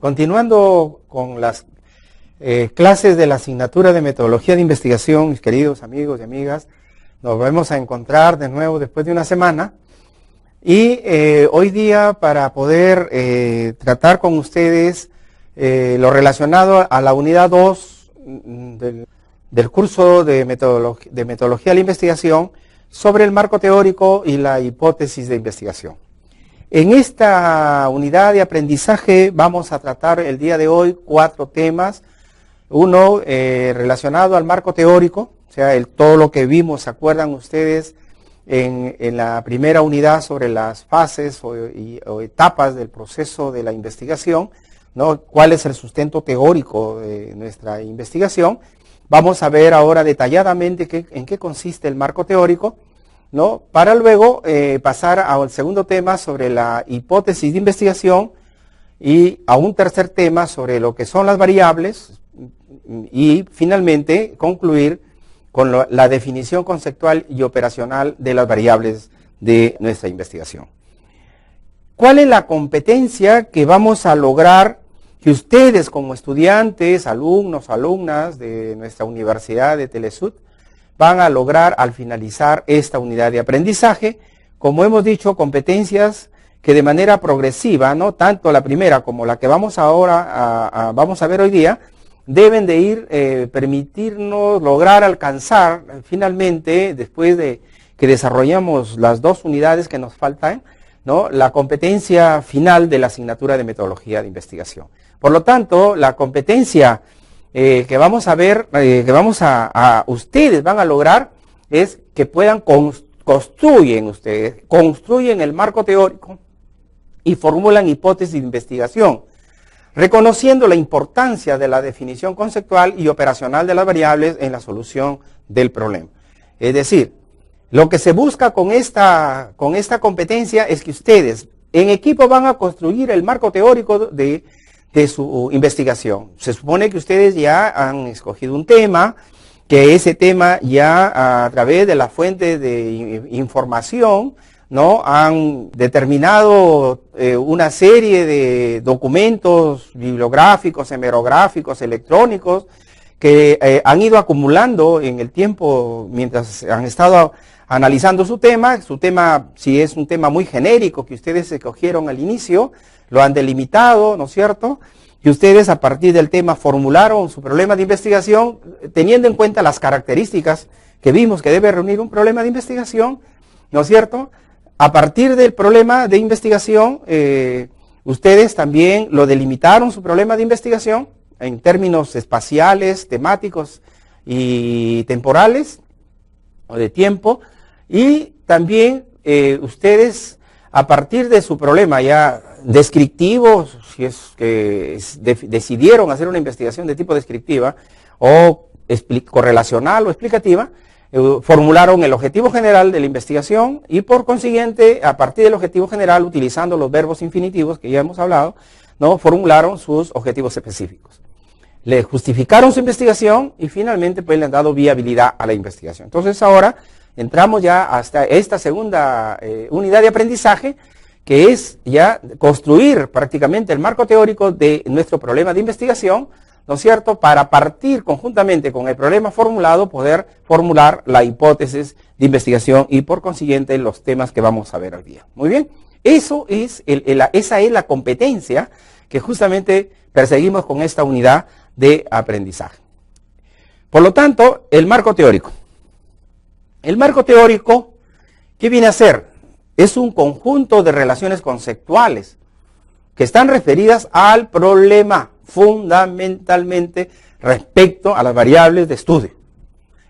Continuando con las clases de la asignatura de metodología de investigación, mis queridos amigos y amigas, nos vamos a encontrar de nuevo después de una semana y hoy día para poder tratar con ustedes lo relacionado a la unidad 2 del curso de metodología de la investigación sobre el marco teórico y la hipótesis de investigación. En esta unidad de aprendizaje vamos a tratar el día de hoy 4 temas. Uno relacionado al marco teórico, o sea, todo lo que vimos, ¿se acuerdan ustedes en la primera unidad sobre las fases o etapas del proceso de la investigación, ¿no? ¿Cuál es el sustento teórico de nuestra investigación? Vamos a ver ahora detalladamente en qué consiste el marco teórico, ¿no? Para luego pasar al segundo tema sobre la hipótesis de investigación y a un tercer tema sobre lo que son las variables y finalmente concluir con la definición conceptual y operacional de las variables de nuestra investigación. ¿Cuál es la competencia que vamos a lograr que ustedes como estudiantes, alumnos, alumnas de nuestra Universidad de Telesud van a lograr al finalizar esta unidad de aprendizaje? Como hemos dicho, competencias que de manera progresiva, ¿no? Tanto la primera como la que vamos ahora vamos a ver hoy día, deben de ir permitirnos lograr alcanzar finalmente, después de que desarrollamos las 2 unidades que nos faltan, ¿no? La competencia final de la asignatura de metodología de investigación. Por lo tanto, la competencia que vamos a ver, ustedes van a lograr es que puedan construyen el marco teórico y formulan hipótesis de investigación, reconociendo la importancia de la definición conceptual y operacional de las variables en la solución del problema. Es decir, lo que se busca con esta competencia es que ustedes en equipo van a construir el marco teórico de su investigación. Se supone que ustedes ya han escogido un tema, que ese tema ya a través de la fuente de información, ¿no? Han determinado una serie de documentos bibliográficos, hemerográficos, electrónicos, que han ido acumulando en el tiempo mientras han estado analizando su tema, si es un tema muy genérico que ustedes escogieron al inicio, lo han delimitado, ¿no es cierto? Y ustedes a partir del tema formularon su problema de investigación, teniendo en cuenta las características que vimos que debe reunir un problema de investigación, ¿no es cierto? A partir del problema de investigación, ustedes también lo delimitaron su problema de investigación en términos espaciales, temáticos y temporales, o de tiempo, y también ustedes a partir de su problema ya descriptivo, si es que decidieron hacer una investigación de tipo descriptiva o correlacional o explicativa, formularon el objetivo general de la investigación y por consiguiente, a partir del objetivo general, utilizando los verbos infinitivos que ya hemos hablado, ¿no? Formularon sus objetivos específicos. Le justificaron su investigación y finalmente pues le han dado viabilidad a la investigación. Entonces ahora entramos ya hasta esta segunda unidad de aprendizaje, que es ya construir prácticamente el marco teórico de nuestro problema de investigación, ¿no es cierto?, para partir conjuntamente con el problema formulado, poder formular la hipótesis de investigación y por consiguiente los temas que vamos a ver hoy día. Muy bien, esa es la competencia que justamente perseguimos con esta unidad de aprendizaje. Por lo tanto, el marco teórico. El marco teórico, ¿qué viene a ser? Es un conjunto de relaciones conceptuales que están referidas al problema, fundamentalmente respecto a las variables de estudio.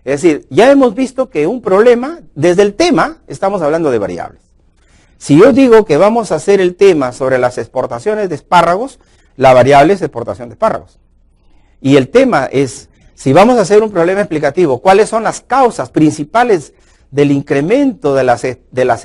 Es decir, ya hemos visto que un problema, desde el tema, estamos hablando de variables. Si yo digo que vamos a hacer el tema sobre las exportaciones de espárragos, la variable es exportación de espárragos. Y el tema es, si vamos a hacer un problema explicativo, ¿cuáles son las causas principales del incremento de las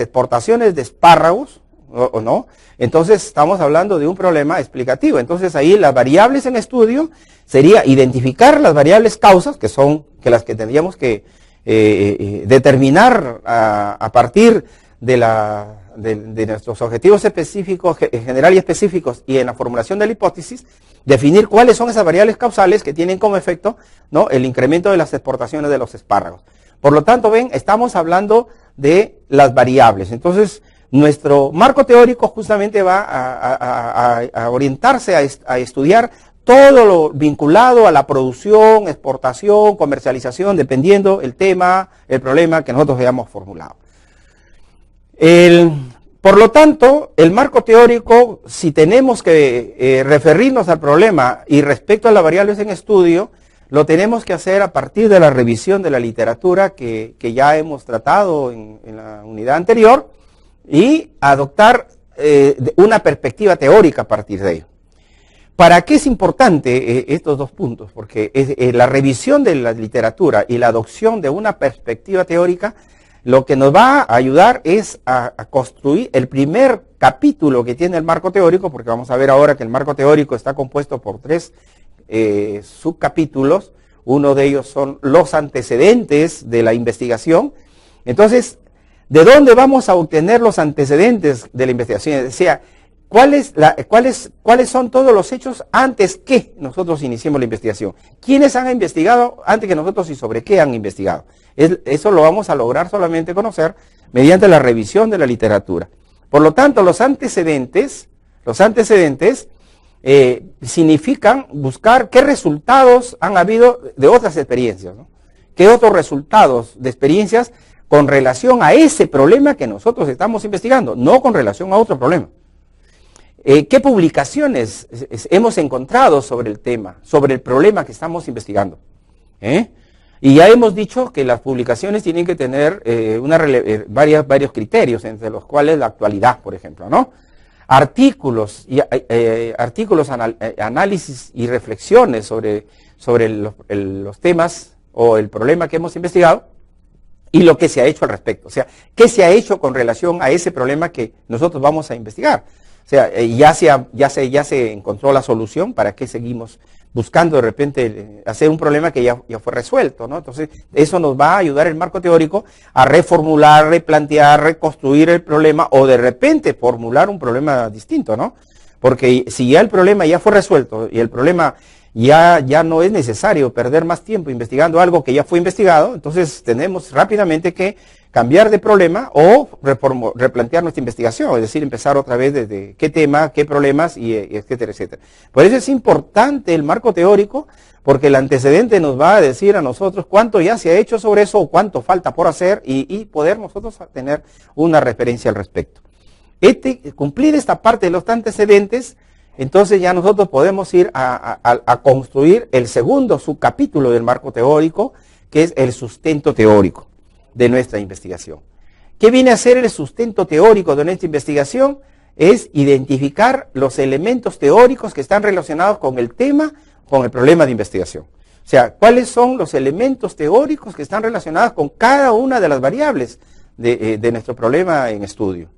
exportaciones de espárragos, o no? Entonces estamos hablando de un problema explicativo. Entonces ahí las variables en estudio sería identificar las variables causas, que son las que tendríamos que determinar a partir de de nuestros objetivos específicos, general y específicos, y en la formulación de la hipótesis, definir cuáles son esas variables causales que tienen como efecto, ¿no?, el incremento de las exportaciones de los espárragos. Por lo tanto, ven, estamos hablando de las variables. Entonces, nuestro marco teórico justamente va a orientarse a estudiar todo lo vinculado a la producción, exportación, comercialización, dependiendo el tema, el problema que nosotros hayamos formulado. Por lo tanto, el marco teórico, si tenemos que referirnos al problema y respecto a las variables en estudio, lo tenemos que hacer a partir de la revisión de la literatura que ya hemos tratado en la unidad anterior y adoptar una perspectiva teórica a partir de ello. ¿Para qué es importante estos dos puntos? Porque la revisión de la literatura y la adopción de una perspectiva teórica lo que nos va a ayudar es a construir el primer capítulo que tiene el marco teórico, porque vamos a ver ahora que el marco teórico está compuesto por 3 subcapítulos. Uno de ellos son los antecedentes de la investigación. Entonces, ¿de dónde vamos a obtener los antecedentes de la investigación? Es decir, ¿cuáles son todos los hechos antes que nosotros iniciemos la investigación? ¿Quiénes han investigado antes que nosotros y sobre qué han investigado? Eso lo vamos a lograr solamente conocer mediante la revisión de la literatura. Por lo tanto, los antecedentes significan buscar qué resultados han habido de otras experiencias, ¿no? ¿Qué otros resultados de experiencias con relación a ese problema que nosotros estamos investigando, no con relación a otro problema? ¿Qué publicaciones hemos encontrado sobre el tema, sobre el problema que estamos investigando? Y ya hemos dicho que las publicaciones tienen que tener varios criterios, entre los cuales la actualidad, por ejemplo, ¿no? Artículos, análisis y reflexiones sobre los temas o el problema que hemos investigado y lo que se ha hecho al respecto. O sea, ¿qué se ha hecho con relación a ese problema que nosotros vamos a investigar? O sea, ya se encontró la solución, ¿para qué seguimos buscando de repente hacer un problema que ya fue resuelto, ¿no? Entonces, eso nos va a ayudar el marco teórico a reformular, replantear, reconstruir el problema o de repente formular un problema distinto, ¿no? Porque si ya el problema ya fue resuelto y el problema ya no es necesario perder más tiempo investigando algo que ya fue investigado, entonces tenemos rápidamente que cambiar de problema o replantear nuestra investigación, es decir, empezar otra vez desde qué tema, qué problemas, y etcétera, etcétera. Por eso es importante el marco teórico, porque el antecedente nos va a decir a nosotros cuánto ya se ha hecho sobre eso o cuánto falta por hacer y poder nosotros tener una referencia al respecto. Cumplir esta parte de los antecedentes, entonces ya nosotros podemos ir a construir el segundo subcapítulo del marco teórico, que es el sustento teórico de nuestra investigación. ¿Qué viene a ser el sustento teórico de nuestra investigación? Es identificar los elementos teóricos que están relacionados con el tema, con el problema de investigación. O sea, ¿cuáles son los elementos teóricos que están relacionados con cada una de las variables de nuestro problema en estudio?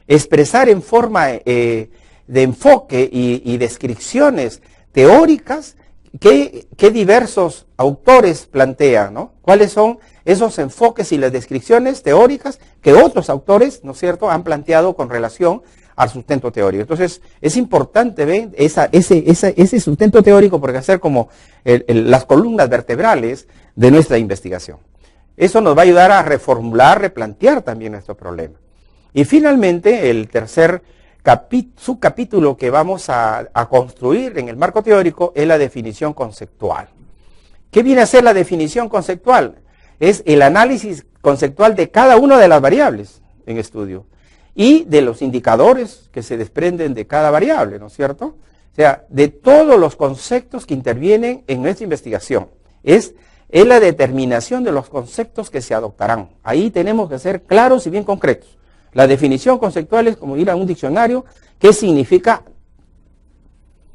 Expresar en forma de enfoque y descripciones teóricas que diversos autores plantean, ¿no? ¿Cuáles son esos enfoques y las descripciones teóricas que otros autores, ¿no es cierto?, han planteado con relación al sustento teórico? Entonces, es importante ver ese sustento teórico porque hacer como las columnas vertebrales de nuestra investigación. Eso nos va a ayudar a reformular, replantear también nuestro problema. Y finalmente, el tercer subcapítulo que vamos a construir en el marco teórico es la definición conceptual. ¿Qué viene a ser la definición conceptual? Es el análisis conceptual de cada una de las variables en estudio y de los indicadores que se desprenden de cada variable, ¿no es cierto? O sea, de todos los conceptos que intervienen en nuestra investigación. Es la determinación de los conceptos que se adoptarán. Ahí tenemos que ser claros y bien concretos. La definición conceptual es como ir a un diccionario. ¿Qué significa,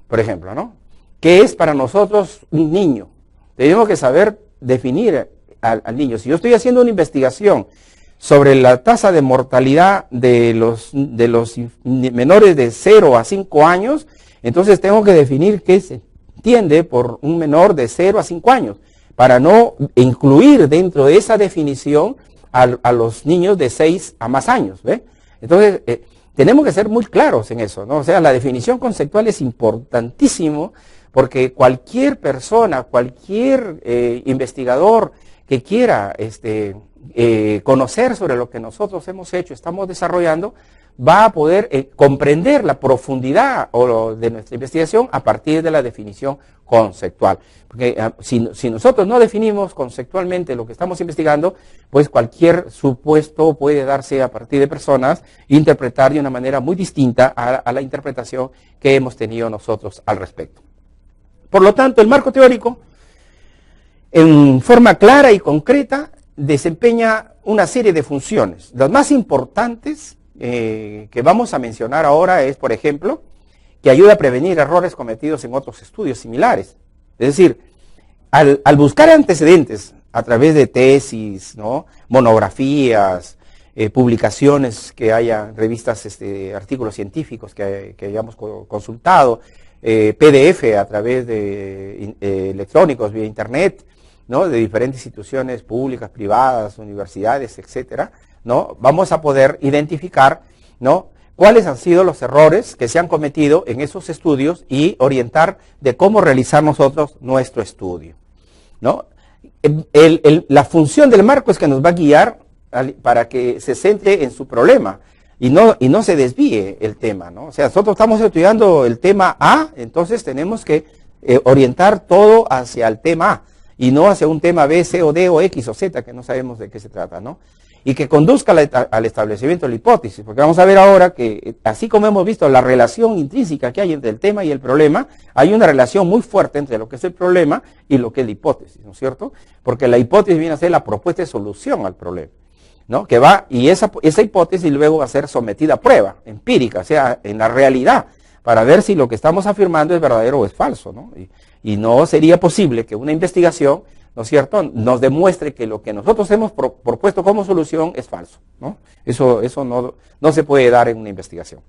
por ejemplo, ¿no? ¿Qué es para nosotros un niño? Tenemos que saber definir al niño. Si yo estoy haciendo una investigación sobre la tasa de mortalidad de los menores de 0 a 5 años, entonces tengo que definir qué se entiende por un menor de 0 a 5 años, para no incluir dentro de esa definición a los niños de 6 a más años, ¿ve? Entonces, tenemos que ser muy claros en eso, ¿no? O sea, la definición conceptual es importantísimo porque cualquier persona, cualquier investigador que quiera conocer sobre lo que nosotros hemos hecho, estamos desarrollando, va a poder comprender la profundidad de nuestra investigación a partir de la definición conceptual. Porque si nosotros no definimos conceptualmente lo que estamos investigando, pues cualquier supuesto puede darse a partir de personas, interpretar de una manera muy distinta a la interpretación que hemos tenido nosotros al respecto. Por lo tanto, el marco teórico, en forma clara y concreta, desempeña una serie de funciones. Las más importantes que vamos a mencionar ahora es, por ejemplo, que ayuda a prevenir errores cometidos en otros estudios similares. Es decir, al buscar antecedentes a través de tesis, ¿no?, monografías, publicaciones que haya, revistas, artículos científicos que hayamos consultado, PDF a través de electrónicos, vía internet, ¿no?, de diferentes instituciones públicas, privadas, universidades, etcétera, ¿no?, vamos a poder identificar, ¿no?, cuáles han sido los errores que se han cometido en esos estudios y orientar de cómo realizar nosotros nuestro estudio, ¿no? La función del marco es que nos va a guiar para que se centre en su problema y no se desvíe el tema, ¿no? O sea, nosotros estamos estudiando el tema A, entonces tenemos que orientar todo hacia el tema A y no hacia un tema B, C o D o X o Z, que no sabemos de qué se trata, ¿no? Y que conduzca al establecimiento de la hipótesis, porque vamos a ver ahora que, así como hemos visto la relación intrínseca que hay entre el tema y el problema, hay una relación muy fuerte entre lo que es el problema y lo que es la hipótesis, ¿no es cierto? Porque la hipótesis viene a ser la propuesta de solución al problema, ¿no? Que va, y esa hipótesis luego va a ser sometida a prueba empírica, o sea, en la realidad, para ver si lo que estamos afirmando es verdadero o es falso, ¿no? Y no sería posible que una investigación, ¿no es cierto?, nos demuestre que lo que nosotros hemos propuesto como solución es falso, ¿no? Eso no se puede dar en una investigación.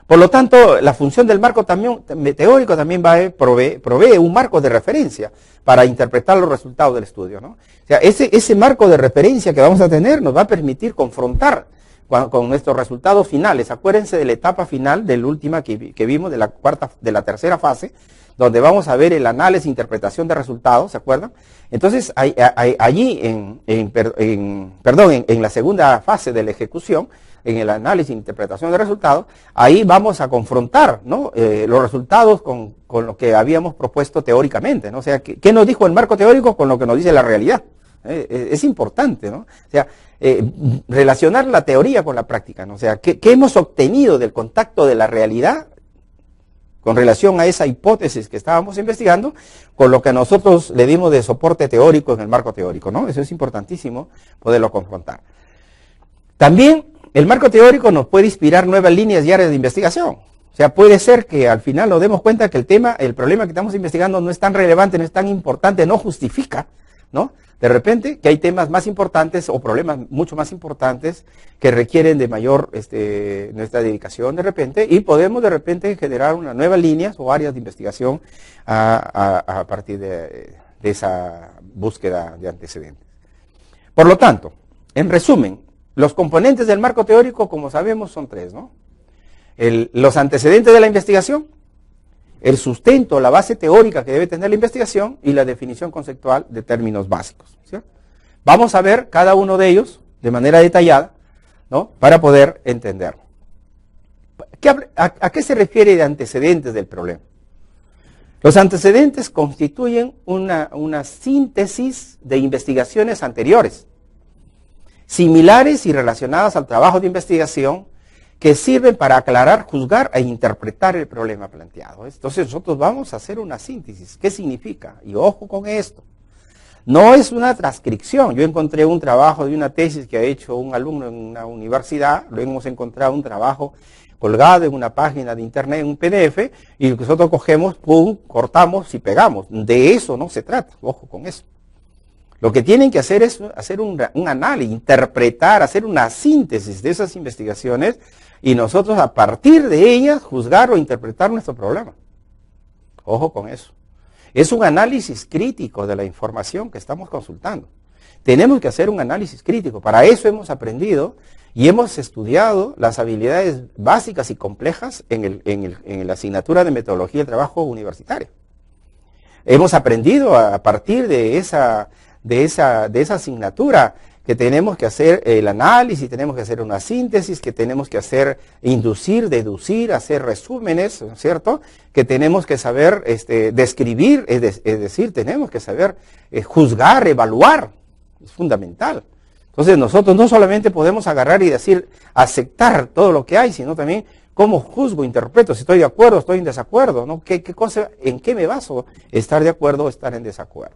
Por lo tanto, la función del marco teórico también provee un marco de referencia para interpretar los resultados del estudio, ¿no? O sea, ese marco de referencia que vamos a tener nos va a permitir confrontar con nuestros resultados finales. Acuérdense de la etapa final, de la última que vimos, de la tercera fase, donde vamos a ver el análisis e interpretación de resultados, ¿se acuerdan? Entonces, allí, en la segunda fase de la ejecución, en el análisis e interpretación de resultados, ahí vamos a confrontar, ¿no?, los resultados con lo que habíamos propuesto teóricamente, ¿no? O sea, ¿qué nos dijo el marco teórico con lo que nos dice la realidad? Es importante, ¿no? O sea, relacionar la teoría con la práctica, ¿no? O sea, ¿qué hemos obtenido del contacto de la realidad con relación a esa hipótesis que estábamos investigando, con lo que nosotros le dimos de soporte teórico en el marco teórico, ¿no? Eso es importantísimo poderlo confrontar. También el marco teórico nos puede inspirar nuevas líneas y áreas de investigación. O sea, puede ser que al final nos demos cuenta que el problema que estamos investigando no es tan relevante, no es tan importante, no justifica, ¿no?, de repente que hay temas más importantes o problemas mucho más importantes que requieren de mayor nuestra dedicación de repente, y podemos de repente generar unas nuevas líneas o áreas de investigación a partir de esa búsqueda de antecedentes. Por lo tanto, en resumen, los componentes del marco teórico, como sabemos, son tres, ¿no? Los antecedentes de la investigación, el sustento, la base teórica que debe tener la investigación y la definición conceptual de términos básicos, ¿cierto? Vamos a ver cada uno de ellos de manera detallada, ¿no?, para poder entenderlo. ¿A qué se refiere de antecedentes del problema? Los antecedentes constituyen una síntesis de investigaciones anteriores, similares y relacionadas al trabajo de investigación, que sirven para aclarar, juzgar e interpretar el problema planteado. Entonces nosotros vamos a hacer una síntesis. ¿Qué significa? Y ojo con esto. No es una transcripción. Yo encontré un trabajo de una tesis que ha hecho un alumno en una universidad, luego hemos encontrado un trabajo colgado en una página de internet, en un PDF, y nosotros cogemos, pum, cortamos y pegamos. De eso no se trata, ojo con eso. Lo que tienen que hacer es hacer un análisis, interpretar, hacer una síntesis de esas investigaciones y nosotros a partir de ellas juzgar o interpretar nuestro problema. Ojo con eso. Es un análisis crítico de la información que estamos consultando. tenemos que hacer un análisis crítico. Para eso hemos aprendido y hemos estudiado las habilidades básicas y complejas en la asignatura de metodología del trabajo universitario. Hemos aprendido a partir de esa asignatura que tenemos que hacer el análisis, tenemos que hacer una síntesis, que tenemos que hacer inducir, deducir, hacer resúmenes, ¿no es cierto? Que tenemos que saber describir, es decir, tenemos que saber juzgar, evaluar, es fundamental. Entonces nosotros no solamente podemos agarrar y decir, aceptar todo lo que hay, sino también cómo juzgo, interpreto, si estoy de acuerdo, estoy en desacuerdo, ¿no? ¿En qué me baso estar de acuerdo o estar en desacuerdo?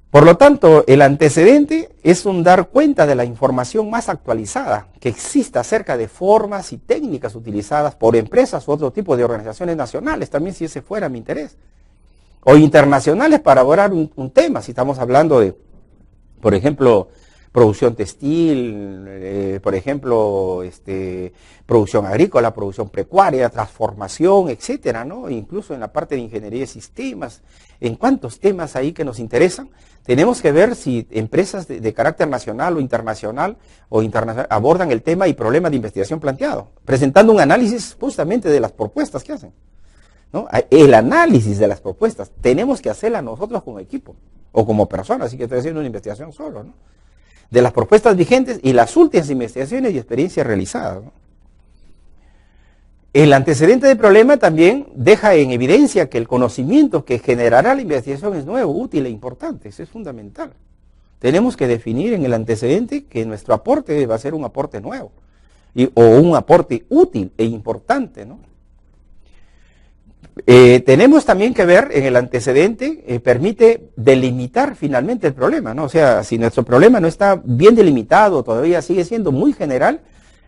Por lo tanto, el antecedente es un dar cuenta de la información más actualizada que exista acerca de formas y técnicas utilizadas por empresas u otro tipo de organizaciones nacionales, también si ese fuera mi interés, o internacionales para abordar un tema, si estamos hablando de, por ejemplo, producción textil, por ejemplo, producción agrícola, producción pecuaria, transformación, etcétera, ¿no? Incluso en la parte de ingeniería de sistemas, en cuántos temas ahí que nos interesan, tenemos que ver si empresas de carácter nacional o internacional abordan el tema y problema de investigación planteado, presentando un análisis justamente de las propuestas que hacen, ¿no? El análisis de las propuestas tenemos que hacerla nosotros como equipo o como persona, así que estoy haciendo una investigación solo, ¿no? De las propuestas vigentes y las últimas investigaciones y experiencias realizadas, ¿no? El antecedente del problema también deja en evidencia que el conocimiento que generará la investigación es nuevo, útil e importante. Eso es fundamental. Tenemos que definir en el antecedente que nuestro aporte va a ser un aporte nuevo o un aporte útil e importante, ¿no? Tenemos también que ver en el antecedente, permite delimitar finalmente el problema, ¿no? O sea, si nuestro problema no está bien delimitado, todavía sigue siendo muy general,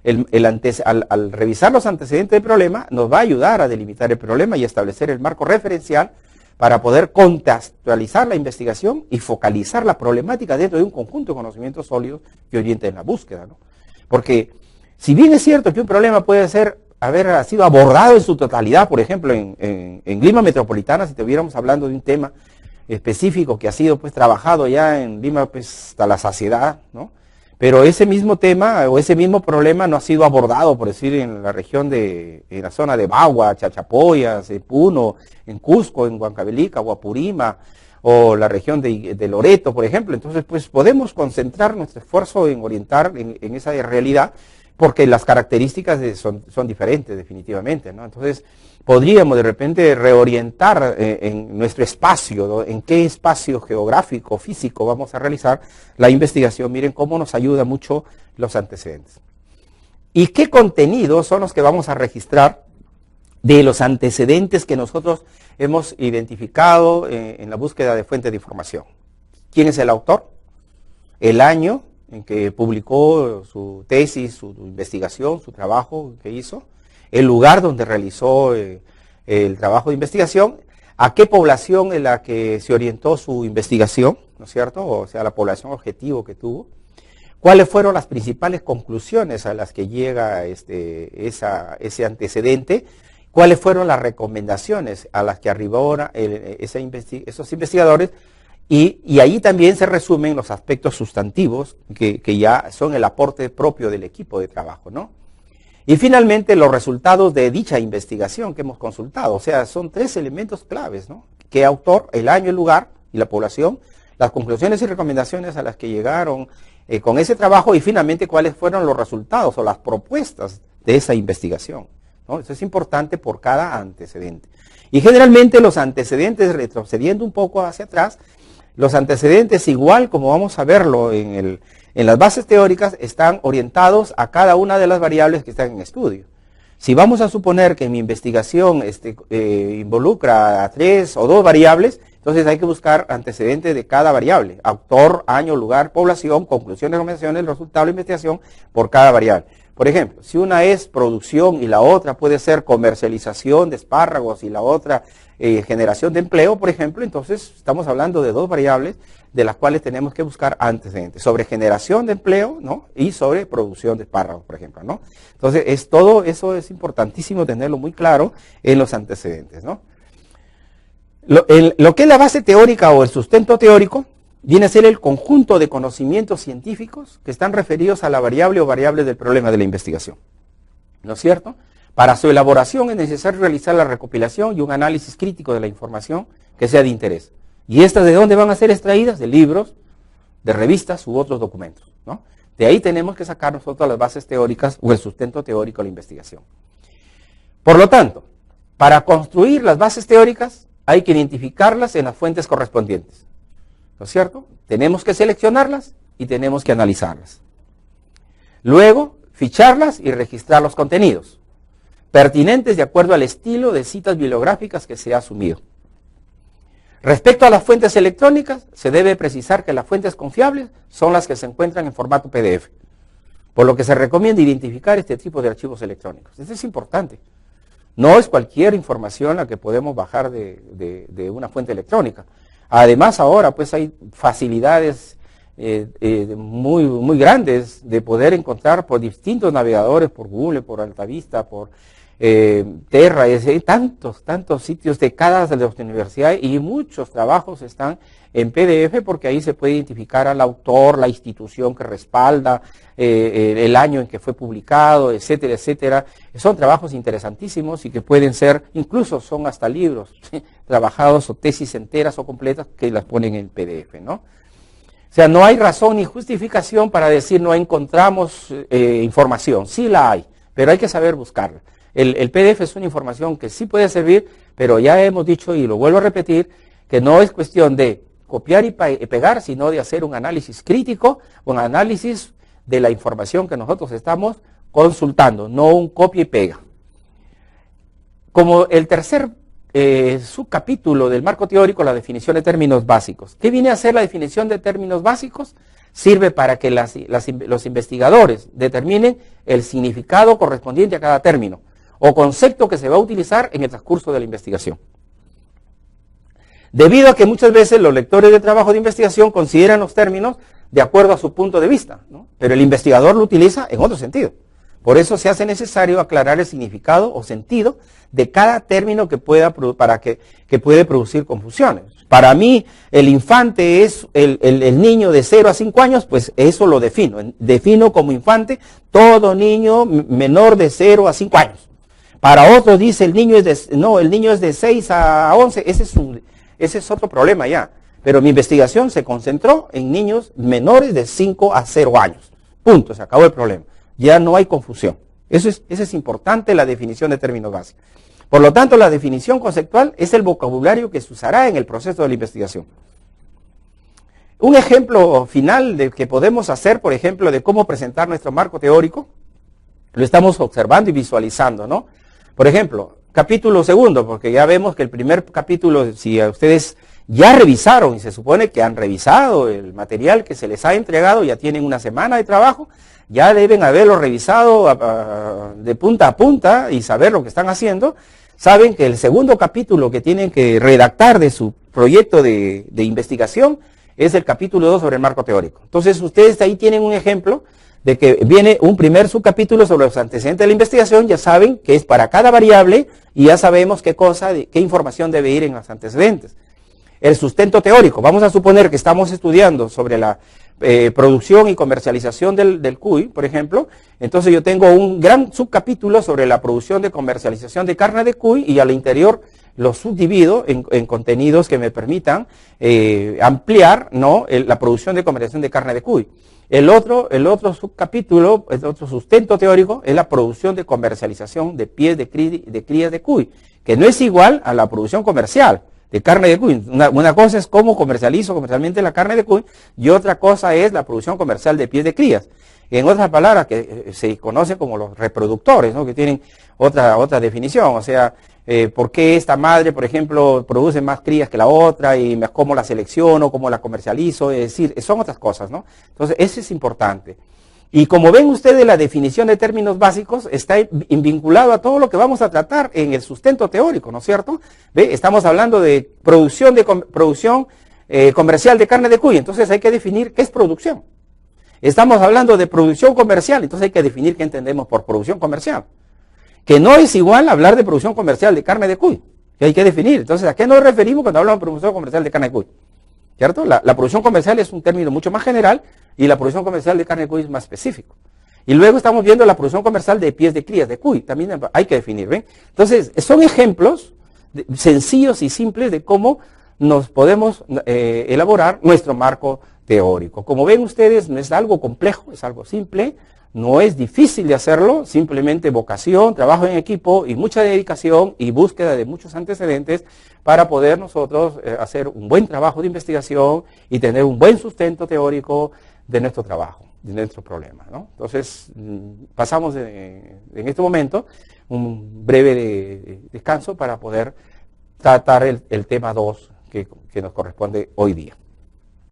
al revisar los antecedentes del problema, nos va a ayudar a delimitar el problema y establecer el marco referencial para poder contextualizar la investigación y focalizar la problemática dentro de un conjunto de conocimientos sólidos que orienten la búsqueda, ¿no? Porque, si bien es cierto que un problema puede haber sido abordado en su totalidad, por ejemplo, en Lima Metropolitana, si estuviéramos hablando de un tema específico que ha sido pues trabajado ya en Lima pues hasta la saciedad, ¿no? Pero ese mismo tema o ese mismo problema no ha sido abordado, por decir, en la región en la zona de Bagua, Chachapoyas, Puno, en Cusco, en Huancavelica, Guapurima, o la región de Loreto, por ejemplo. Entonces, pues podemos concentrar nuestro esfuerzo en orientar en esa realidad, porque las características son diferentes definitivamente, ¿no? Entonces, podríamos de repente reorientar en nuestro espacio, ¿no? En qué espacio geográfico, físico vamos a realizar la investigación. Miren cómo nos ayuda mucho los antecedentes. ¿Y qué contenidos son los que vamos a registrar de los antecedentes que nosotros hemos identificado en la búsqueda de fuentes de información? ¿Quién es el autor? El año en que publicó su tesis, su investigación, su trabajo que hizo, el lugar donde realizó el trabajo de investigación, a qué población en la que se orientó su investigación, ¿no es cierto? O sea, la población objetivo que tuvo, cuáles fueron las principales conclusiones a las que llega ese antecedente, cuáles fueron las recomendaciones a las que arribó esos investigadores, y ahí también se resumen los aspectos sustantivos que ya son el aporte propio del equipo de trabajo, ¿no? Y finalmente los resultados de dicha investigación que hemos consultado. O sea, son 3 elementos claves, ¿no? ¿Qué autor, el año, el lugar y la población? Las conclusiones y recomendaciones a las que llegaron con ese trabajo, y finalmente cuáles fueron los resultados o las propuestas de esa investigación, ¿no? Eso es importante por cada antecedente. Y generalmente los antecedentes, retrocediendo un poco hacia atrás, los antecedentes, igual como vamos a verlo en las bases teóricas, están orientados a cada una de las variables que están en estudio. Si vamos a suponer que mi investigación involucra a 3 o 2 variables, entonces hay que buscar antecedentes de cada variable: autor, año, lugar, población, conclusiones, recomendaciones, resultado de la investigación por cada variable. Por ejemplo, si una es producción y la otra puede ser comercialización de espárragos y la otra generación de empleo, por ejemplo, entonces estamos hablando de 2 variables de las cuales tenemos que buscar antecedentes, sobre generación de empleo, ¿no? Y sobre producción de espárragos, por ejemplo, ¿no? Entonces, todo eso es importantísimo tenerlo muy claro en los antecedentes, ¿no? Lo que es la base teórica o el sustento teórico viene a ser el conjunto de conocimientos científicos que están referidos a la variable o variables del problema de la investigación. ¿No es cierto? Para su elaboración es necesario realizar la recopilación y un análisis crítico de la información que sea de interés. ¿Y estas de dónde van a ser extraídas? De libros, de revistas u otros documentos, ¿no? De ahí tenemos que sacar nosotros las bases teóricas o el sustento teórico de la investigación. Por lo tanto, para construir las bases teóricas hay que identificarlas en las fuentes correspondientes. ¿No es cierto? Tenemos que seleccionarlas y tenemos que analizarlas. Luego, ficharlas y registrar los contenidos, pertinentes de acuerdo al estilo de citas bibliográficas que se ha asumido. Respecto a las fuentes electrónicas, se debe precisar que las fuentes confiables son las que se encuentran en formato PDF, por lo que se recomienda identificar este tipo de archivos electrónicos. Esto es importante. No es cualquier información la que podemos bajar de una fuente electrónica. Además, ahora pues hay facilidades muy grandes de poder encontrar por distintos navegadores, por Google, por Altavista, por Terra, hay tantos sitios de cada de las universidades y muchos trabajos están en PDF porque ahí se puede identificar al autor, la institución que respalda, el año en que fue publicado, etcétera, etcétera. Son trabajos interesantísimos y que pueden ser, incluso son hasta libros, ¿sí?, trabajados o tesis enteras o completas que las ponen en PDF, ¿no? O sea, no hay razón ni justificación para decir no encontramos información. Sí la hay, pero hay que saber buscarla. El PDF es una información que sí puede servir, pero ya hemos dicho y lo vuelvo a repetir, que no es cuestión de copiar y pegar, sino de hacer un análisis crítico, un análisis de la información que nosotros estamos consultando, no un copia y pega. Como el tercer subcapítulo del marco teórico, la definición de términos básicos. ¿Qué viene a ser la definición de términos básicos? Sirve para que los investigadores determinen el significado correspondiente a cada término o concepto que se va a utilizar en el transcurso de la investigación. Debido a que muchas veces los lectores de trabajo de investigación consideran los términos de acuerdo a su punto de vista, ¿no? Pero el investigador lo utiliza en otro sentido. Por eso se hace necesario aclarar el significado o sentido de cada término que puede producir confusiones. Para mí, el infante es el niño de 0 a 5 años, pues eso lo defino. Defino como infante todo niño menor de 0 a 5 años. Para otros dice el niño es de 6 a 11, ese es otro problema ya. Pero mi investigación se concentró en niños menores de 5 a 0 años. Punto, se acabó el problema. Ya no hay confusión. Eso es importante, la definición de términos básicos. Por lo tanto, la definición conceptual es el vocabulario que se usará en el proceso de la investigación. Un ejemplo final de que podemos hacer, por ejemplo, de cómo presentar nuestro marco teórico, lo estamos observando y visualizando, ¿no? Por ejemplo, capítulo segundo, porque ya vemos que el primer capítulo, si a ustedes ya revisaron, y se supone que han revisado el material que se les ha entregado, ya tienen una semana de trabajo, ya deben haberlo revisado de punta a punta y saber lo que están haciendo. Saben que el segundo capítulo que tienen que redactar de su proyecto de investigación es el capítulo 2 sobre el marco teórico. Entonces ustedes ahí tienen un ejemplo de que viene un primer subcapítulo sobre los antecedentes de la investigación, ya saben que es para cada variable y ya sabemos qué información debe ir en los antecedentes. El sustento teórico, vamos a suponer que estamos estudiando sobre la producción y comercialización del cuy, por ejemplo, entonces yo tengo un gran subcapítulo sobre la producción de comercialización de carne de cuy y al interior lo subdivido en contenidos que me permitan ampliar, ¿no?, la producción de comercialización de carne de cuy. El otro subcapítulo, el otro sustento teórico, es la producción de comercialización de pies de crías de cuy, que no es igual a la producción comercial de carne de cuy. Una cosa es cómo comercializo comercialmente la carne de cuy y otra cosa es la producción comercial de pies de crías. En otras palabras, que se conocen como los reproductores, ¿no?, que tienen otra definición. O sea, por qué esta madre, por ejemplo, produce más crías que la otra y cómo la selecciono, cómo la comercializo, es decir, son otras cosas, ¿no? Entonces, eso es importante. Y como ven ustedes, la definición de términos básicos está vinculado a todo lo que vamos a tratar en el sustento teórico, ¿no es cierto? ¿Ve? Estamos hablando de producción comercial de carne de cuy, entonces hay que definir qué es producción. Estamos hablando de producción comercial, entonces hay que definir qué entendemos por producción comercial. Que no es igual hablar de producción comercial de carne de cuy, que hay que definir. Entonces, ¿a qué nos referimos cuando hablamos de producción comercial de carne de cuy? ¿cierto? La producción comercial es un término mucho más general y la producción comercial de carne de cuy es más específico. Y luego estamos viendo la producción comercial de pies de crías de cuy, también hay que definir, ¿ven? Entonces, son ejemplos sencillos y simples de cómo nos podemos elaborar nuestro marco teórico. Como ven ustedes, no es algo complejo, es algo simple, no es difícil de hacerlo, simplemente vocación, trabajo en equipo y mucha dedicación y búsqueda de muchos antecedentes para poder nosotros hacer un buen trabajo de investigación y tener un buen sustento teórico de nuestro trabajo, de nuestro problema, ¿no? Entonces, pasamos en este momento un breve descanso para poder tratar el tema 2 que nos corresponde hoy día.